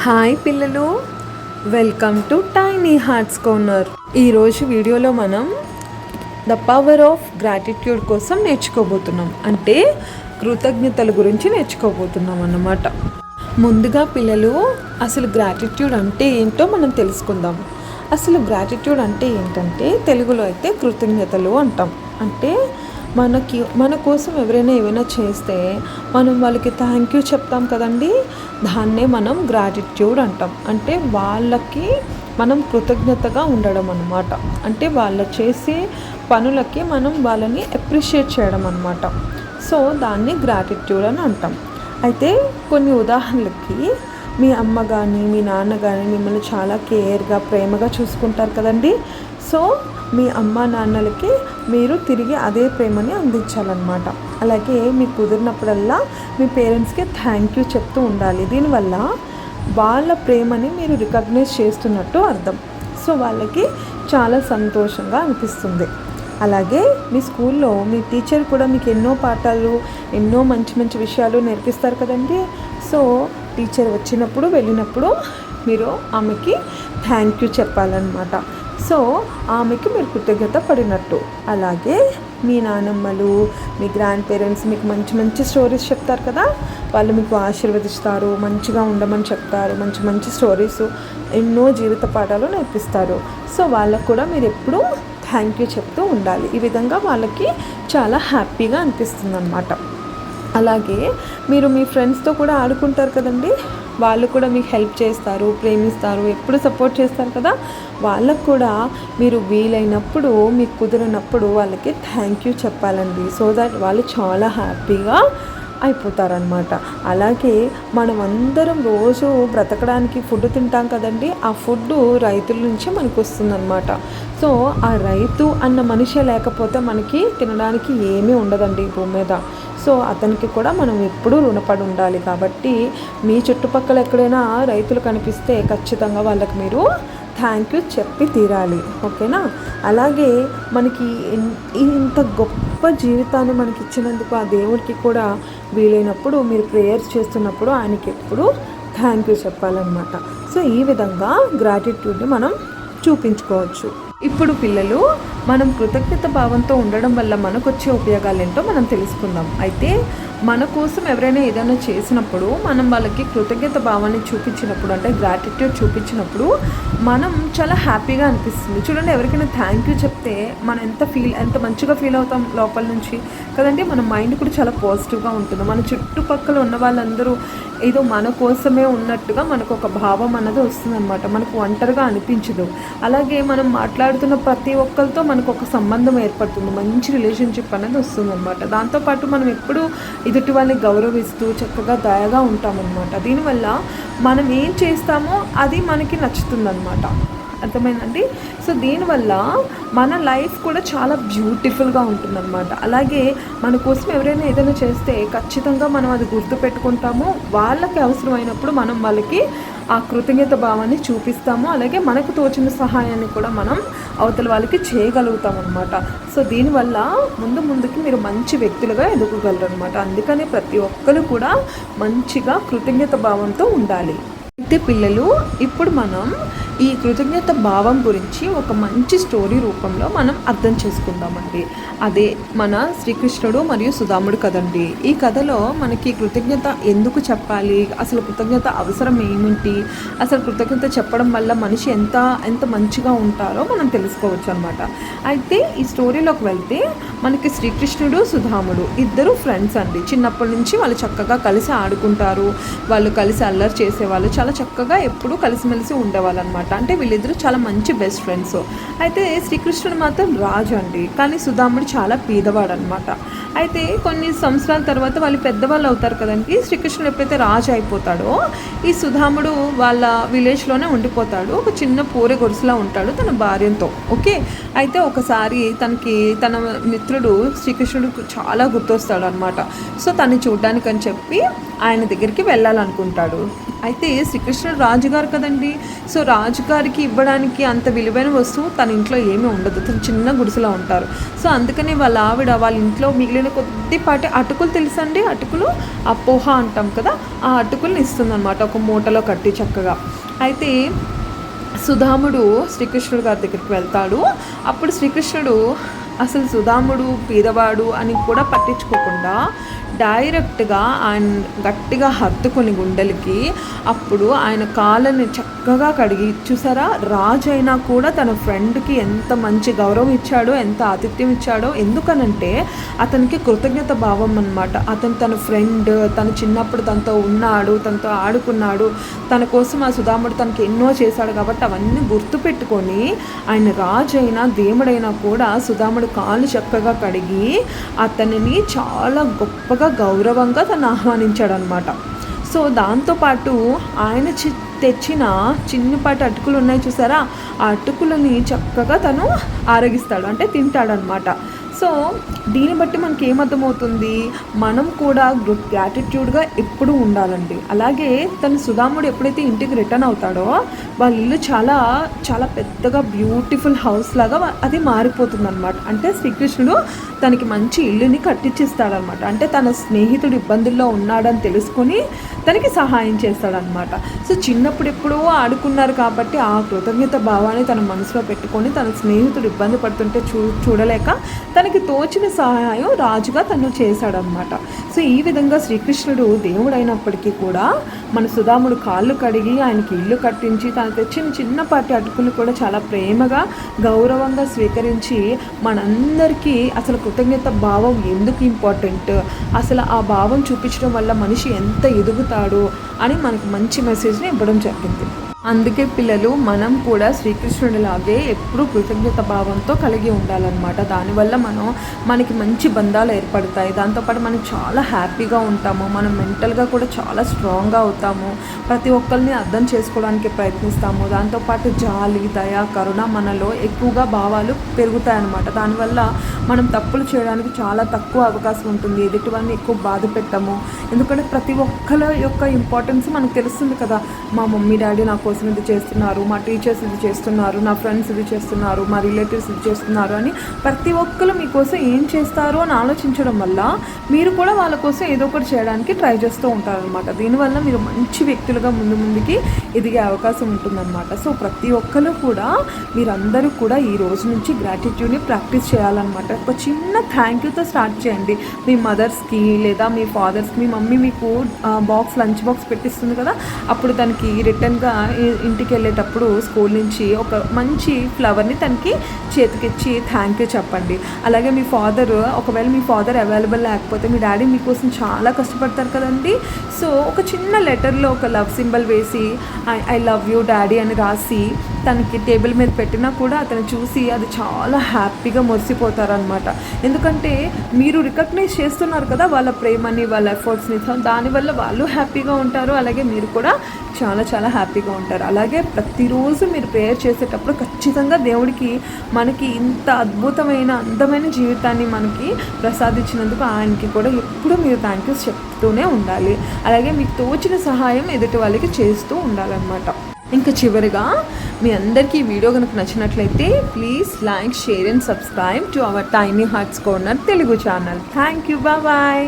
Hi పిల్లలు, welcome to tiny hearts corner. ఈరోజు వీడియోలో మనం ద పవర్ ఆఫ్ గ్రాటిట్యూడ్ కోసం నేర్చుకోబోతున్నాం. అంటే కృతజ్ఞతల గురించి నేర్చుకోబోతున్నాం అన్నమాట. ముందుగా పిల్లలు, అసలు గ్రాటిట్యూడ్ అంటే ఏంటో మనం తెలుసుకుందాం. అసలు గ్రాటిట్యూడ్ అంటే ఏంటంటే తెలుగులో అయితే కృతజ్ఞతలు అంటాం. అంటే మన కోసం ఎవరైనా ఏమైనా చేస్తే మనం వాళ్ళకి థ్యాంక్ యూ చెప్తాం కదండి, దాన్నే మనం గ్రాటిట్యూడ్ అంటాం. అంటే వాళ్ళకి మనం కృతజ్ఞతగా ఉండడం అన్నమాట. అంటే వాళ్ళు చేసే పనులకి మనం వాళ్ళని అప్రిషియేట్ చేయడం అన్నమాట. సో దాన్ని గ్రాటిట్యూడ్ అని అంటాం. అయితే కొన్ని ఉదాహరణలకి, మీ అమ్మ కానీ మీ నాన్న కానీ మిమ్మల్ని చాలా కేర్గా ప్రేమగా చూసుకుంటారు కదండి. సో మీ అమ్మ నాన్నలకి మీరు తిరిగి అదే ప్రేమని అందించాలన్నమాట. అలాగే మీకు కుదిరినప్పుడల్లా మీ పేరెంట్స్కి థ్యాంక్ యూ చెప్తూ ఉండాలి. దీనివల్ల వాళ్ళ ప్రేమని మీరు రికగ్నైజ్ చేస్తున్నట్టు అర్థం. సో వాళ్ళకి చాలా సంతోషంగా అనిపిస్తుంది. అలాగే మీ స్కూల్లో మీ టీచర్ కూడా మీకు ఎన్నో పాఠాలు, ఎన్నో మంచి మంచి విషయాలు నేర్పిస్తారు కదండి. సో టీచర్ వచ్చినప్పుడు వెళ్ళినప్పుడు మీరు ఆమెకి థ్యాంక్ యూ చెప్పాలన్నమాట. సో ఆమెకి మీరు కృతజ్ఞత పడినట్టు. అలాగే మీ నానమ్మలు, మీ గ్రాండ్ పేరెంట్స్ మీకు మంచి మంచి స్టోరీస్ చెప్తారు కదా, వాళ్ళు మీకు ఆశీర్వదిస్తారు, మంచిగా ఉండమని చెప్తారు, మంచి మంచి స్టోరీస్, ఎన్నో జీవిత పాఠాలు నేర్పిస్తారు. సో వాళ్ళకు కూడా మీరు ఎప్పుడూ థ్యాంక్ యూ చెప్తూ ఉండాలి. ఈ విధంగా వాళ్ళకి చాలా హ్యాపీగా అనిపిస్తుంది అన్నమాట. అలాగే మీరు మీ ఫ్రెండ్స్తో కూడా ఆడుకుంటారు కదండి, వాళ్ళు కూడా మీకు హెల్ప్ చేస్తారు, ప్రేమిస్తారు, ఎప్పుడు సపోర్ట్ చేస్తారు కదా. వాళ్ళకు కూడా మీరు వీలైనప్పుడు, మీకు కుదిరినప్పుడు వాళ్ళకి థ్యాంక్ యూ చెప్పాలండి. సో దట్ వాళ్ళు చాలా హ్యాపీగా అయిపోతారనమాట. అలాగే మనం అందరం రోజు బ్రతకడానికి ఫుడ్ తింటాం కదండి, ఆ ఫుడ్ రైతుల నుంచి మనకు వస్తుందన్నమాట. సో ఆ రైతు అన్న మనిషే లేకపోతే మనకి తినడానికి ఏమీ ఉండదండి ఈ భూమి మీద. సో అతనికి కూడా మనం ఎప్పుడూ రుణపడి ఉండాలి. కాబట్టి మీ చుట్టుపక్కల ఎక్కడైనా రైతులు కనిపిస్తే ఖచ్చితంగా వాళ్ళకి మీరు థ్యాంక్ యూ చెప్పి తీరాలి, ఓకేనా. అలాగే మనకి ఇంత గొప్ప జీవితాన్ని మనకి ఇచ్చినందుకు ఆ దేవుడికి కూడా వీలైనప్పుడు మీరు ప్రేయర్స్ చేస్తున్నప్పుడు ఆయనకి ఎప్పుడు థ్యాంక్ యూ చెప్పాలన్నమాట. సో ఈ విధంగా గ్రాటిట్యూడ్ని మనం చూపించుకోవచ్చు. ఇప్పుడు పిల్లలు, మనం కృతజ్ఞత భావంతో ఉండడం వల్ల మనకు వచ్చే ఉపయోగాలు ఏంటో మనం తెలుసుకుందాం. అయితే మన కోసం ఎవరైనా ఏదైనా చేసినప్పుడు మనం వాళ్ళకి కృతజ్ఞత భావాన్ని చూపించినప్పుడు, అంటే గ్రాటిట్యూడ్ చూపించినప్పుడు మనం చాలా హ్యాపీగా అనిపిస్తుంది. చూడండి, ఎవరికైనా థ్యాంక్ యూ చెప్తే మనం ఎంత మంచిగా ఫీల్ అవుతాం లోపల నుంచి కదండి. మన మైండ్ కూడా చాలా పాజిటివ్గా ఉంటుంది. మన చుట్టుపక్కల ఉన్న వాళ్ళందరూ ఏదో మన కోసమే ఉన్నట్టుగా మనకు ఒక భావం అన్నది వస్తుందన్నమాట. మనకు ఒంటరిగా అనిపించదు. అలాగే మనం మాట్లాడుతున్న ప్రతి ఒక్కరితో మనకు ఒక సంబంధం ఏర్పడుతుంది, మంచి రిలేషన్షిప్ అనేది వస్తుందన్నమాట. దాంతోపాటు మనం ఎప్పుడూ ఎదుటి వాళ్ళని గౌరవిస్తూ చక్కగా దయగా ఉంటామన్నమాట. దీనివల్ల మనం ఏం చేస్తామో అది మనకి నచ్చుతుందన్నమాట. అర్థమైందండి. సో దీనివల్ల మన లైఫ్ కూడా చాలా బ్యూటిఫుల్గా ఉంటుందన్నమాట. అలాగే మన కోసం ఎవరైనా ఏదైనా చేస్తే ఖచ్చితంగా మనం అది గుర్తుపెట్టుకుంటాము. వాళ్ళకి అవసరమైనప్పుడు మనం వాళ్ళకి ఆ కృతజ్ఞత భావాన్ని చూపిస్తాము. అలాగే మనకు తోచిన సహాయాన్ని కూడా మనం అవతల వాళ్ళకి చేయగలుగుతాం అన్నమాట. సో దీనివల్ల ముందుకి మీరు మంచి వ్యక్తులుగా ఎదగగలరు అనమాట. అందుకని ప్రతి ఒక్కరు కూడా మంచిగా కృతజ్ఞత భావంతో ఉండాలి. అయితే పిల్లలు, ఇప్పుడు మనం ఈ కృతజ్ఞత భావం గురించి ఒక మంచి స్టోరీ రూపంలో మనం అర్థం చేసుకుందామండి. అదే మన శ్రీకృష్ణుడు మరియు సుధాముడు కదండి. ఈ కథలో మనకి కృతజ్ఞత ఎందుకు చెప్పాలి, అసలు కృతజ్ఞత అవసరం ఏమిటి, అసలు కృతజ్ఞత చెప్పడం వల్ల మనిషి ఎంత మంచిగా ఉంటారో మనం తెలుసుకోవచ్చు అనమాట. అయితే ఈ స్టోరీలోకి వెళ్తే మనకి శ్రీకృష్ణుడు సుధాముడు ఇద్దరు ఫ్రెండ్స్ అండి. చిన్నప్పటి నుంచి వాళ్ళు చక్కగా కలిసి ఆడుకుంటారు, వాళ్ళు కలిసి అల్లరి చేసేవాళ్ళు, చాలా చక్కగా ఎప్పుడూ కలిసిమెలిసి ఉండేవాళ్ళు అనమాట. అంటే వీళ్ళిద్దరూ చాలా మంచి బెస్ట్ ఫ్రెండ్స్. అయితే శ్రీకృష్ణుడు మాత్రం రాజు అండి, కానీ సుధాముడు చాలా పేదవాడు అనమాట. అయితే కొన్ని సంవత్సరాల తర్వాత వాళ్ళు పెద్దవాళ్ళు అవుతారు కదండి. శ్రీకృష్ణుడు ఎప్పుడైతే రాజు అయిపోతాడో ఈ సుధాముడు వాళ్ళ విలేజ్లోనే ఉండిపోతాడు. ఒక చిన్న పూరె గొలుసులా ఉంటాడు తన భార్యతో, ఓకే. అయితే ఒకసారి తన మిత్రుడు శ్రీకృష్ణుడు చాలా గుర్తొస్తాడు అనమాట. సో తను చూడ్డానికి అని చెప్పి ఆయన దగ్గరికి వెళ్ళాలనుకుంటాడు. అయితే శ్రీకృష్ణుడు రాజుగారు కదండి. సో రాజుగారికి ఇవ్వడానికి అంత విలువైన వస్తువు తన ఇంట్లో ఏమీ ఉండదు, తను చిన్న గుడిసెలో ఉంటారు. సో అందుకని వాళ్ళ ఆవిడ వాళ్ళ ఇంట్లో మిగిలిన కొద్దిపాటి అటుకులు తెలుసండి, అటుకులు ఆ పోహ అంటాం కదా, ఆ అటుకులను ఇస్తుందన్నమాట ఒక మూటలో కట్టి చక్కగా. అయితే సుధాముడు శ్రీకృష్ణుడు గారి దగ్గరికి వెళ్తాడు. అప్పుడు శ్రీకృష్ణుడు అసలు సుధాముడు పేదవాడు అని కూడా పట్టించుకోకుండా డైరెక్ట్గా ఆయన గట్టిగా హత్తుకొని గుండెలకి అప్పుడు ఆయన కాళ్ళని చక్కగా కడిగి, చూసారా రాజు అయినా కూడా తన ఫ్రెండ్కి ఎంత మంచి గౌరవం ఇచ్చాడో, ఎంత ఆతిథ్యం ఇచ్చాడో. ఎందుకనంటే అతనికి కృతజ్ఞత భావం అన్నమాట. అతను తన ఫ్రెండ్, తను చిన్నప్పుడు తనతో ఉన్నాడు, తనతో ఆడుకున్నాడు, తన కోసం ఆ సుధాముడు తనకి ఎన్నో చేశాడు కాబట్టి అవన్నీ గుర్తుపెట్టుకొని ఆయన రాజు అయినా దేవుడైనా కూడా సుధాముడు కాళ్ళు చక్కగా కడిగి అతనిని చాలా గొప్పగా గౌరవంగా తను ఆహ్వానించాడు అనమాట. సో దాంతోపాటు ఆయన తెచ్చిన చిన్నపాటి అటుకులు ఉన్నాయి చూసారా, ఆ అటుకులని చక్కగా తను ఆరగిస్తాడు, అంటే తింటాడనమాట. సో దీన్ని బట్టి మనకి ఏమర్థమవుతుంది, మనం కూడా గ్రాటిట్యూడ్గా ఎప్పుడూ ఉండాలండి. అలాగే తను సుధాముడు ఎప్పుడైతే ఇంటికి రిటర్న్ అవుతాడో వాళ్ళ ఇల్లు చాలా చాలా పెద్దగా బ్యూటిఫుల్ హౌస్ లాగా అది మారిపోతుంది అనమాట. అంటే శ్రీకృష్ణుడు తనకి మంచి ఇల్లుని కట్టించిస్తాడనమాట. అంటే తన స్నేహితుడు ఇబ్బందుల్లో ఉన్నాడని తెలుసుకొని తనకి సహాయం చేస్తాడనమాట. సో చిన్నప్పుడు ఎప్పుడూ ఆడుకున్నారు కాబట్టి ఆ కృతజ్ఞత భావాన్ని తన మనసులో పెట్టుకొని తన స్నేహితుడు ఇబ్బంది పడుతుంటే చూడలేక తనకి తోచిన సహాయం రాజుగా తను చేశాడనమాట. సో ఈ విధంగా శ్రీకృష్ణుడు దేవుడైనప్పటికీ కూడా మన సుధాముడు కాళ్ళు కడిగి ఆయనకి ఇల్లు కట్టించి తను తెచ్చిన చిన్నపాటి అటుకులు కూడా చాలా ప్రేమగా గౌరవంగా స్వీకరించి మనందరికీ అసలు కృతజ్ఞత భావం ఎందుకు ఇంపార్టెంట్, అసలు ఆ భావం చూపించడం వల్ల మనిషి ఎంత ఎదుగుతాడు అని మనకు మంచి మెసేజ్ని ఇవ్వడం జరిగింది. అందుకే పిల్లలు మనం కూడా శ్రీకృష్ణుడిలాగే ఎప్పుడూ కృతజ్ఞత భావంతో కలిగి ఉండాలన్నమాట. దానివల్ల మనకి మంచి బంధాలు ఏర్పడతాయి. దాంతోపాటు మనం చాలా హ్యాపీగా ఉంటాము, మనం మెంటల్గా కూడా చాలా స్ట్రాంగ్గా అవుతాము, ప్రతి ఒక్కరిని అర్థం చేసుకోవడానికి ప్రయత్నిస్తాము. దాంతోపాటు జాలి, దయ, కరుణ మనలో ఎక్కువగా భావాలు పెరుగుతాయన్నమాట. దానివల్ల మనం తప్పులు చేయడానికి చాలా తక్కువ అవకాశం ఉంటుంది, ఎదుటివారిని ఎక్కువ బాధ పెట్టము. ఎందుకంటే ప్రతి ఒక్కరి యొక్క ఇంపార్టెన్స్ మనకు తెలుస్తుంది కదా, మా మమ్మీ డాడీ నా కోసం ఇది చేస్తున్నారు, మా టీచర్స్ ఇది చేస్తున్నారు, నా ఫ్రెండ్స్ ఇది చేస్తున్నారు, మా రిలేటివ్స్ ఇది చేస్తున్నారు అని ప్రతి ఒక్కరు మీకోసం ఏం చేస్తారు అని ఆలోచించడం వల్ల మీరు కూడా వాళ్ళ కోసం ఏదో ఒకటి చేయడానికి ట్రై చేస్తూ ఉంటారనమాట. దీనివల్ల మీరు మంచి వ్యక్తులుగా ముందుకి ఎదిగే అవకాశం ఉంటుందన్నమాట. సో ప్రతి ఒక్కరు కూడా మీరందరూ కూడా ఈ రోజు నుంచి గ్రాటిట్యూడ్ని ప్రాక్టీస్ చేయాలన్నమాట. ఒక చిన్న థ్యాంక్ యూతో స్టార్ట్ చేయండి. మీ మదర్స్కి లేదా మీ ఫాదర్స్కి, మీ మమ్మీ మీకు లంచ్ బాక్స్ పెట్టిస్తుంది కదా, అప్పుడు తనకి రిటర్న్గా ఇంటికి వెళ్ళేటప్పుడు స్కూల్ నుంచి ఒక మంచి ఫ్లవర్ని తనకి చేతికిచ్చి థ్యాంక్ యూ చెప్పండి. అలాగే మీ ఫాదర్, ఒకవేళ మీ ఫాదర్ అవైలబుల్ లేకపోతే మీ డాడీ మీకోసం చాలా కష్టపడతారు కదండి. సో ఒక చిన్న లెటర్లో ఒక లవ్ సింబల్ వేసి ఐ లవ్ యూ డాడీ అని రాసి తనకి టేబుల్ మీద పెట్టినా కూడా అతను చూసి అది చాలా హ్యాపీగా మురిసిపోతారనమాట. ఎందుకంటే మీరు రికగ్నైజ్ చేస్తున్నారు కదా వాళ్ళ ప్రేమని, వాళ్ళ ఎఫర్ట్స్ని. దానివల్ల వాళ్ళు హ్యాపీగా ఉంటారు, అలాగే మీరు కూడా చాలా చాలా హ్యాపీగా ఉంటారు. అలాగే ప్రతిరోజు మీరు ప్రేయర్ చేసేటప్పుడు ఖచ్చితంగా దేవుడికి మనకి ఇంత అద్భుతమైన అందమైన జీవితాన్ని మనకి ప్రసాదించినందుకు ఆయనకి కూడా ఎప్పుడూ మీరు థ్యాంక్ యూ చెప్తూనే ఉండాలి. అలాగే మీకు తోచిన సహాయం ఎదుటి వాళ్ళకి చేస్తూ ఉండాలన్నమాట. ఇంకా చివరిగా మీ అందరికీ ఈ వీడియో కనుక నచ్చినట్లయితే please like, share and subscribe to our tiny hearts corner Telugu channel. Thank you, bye.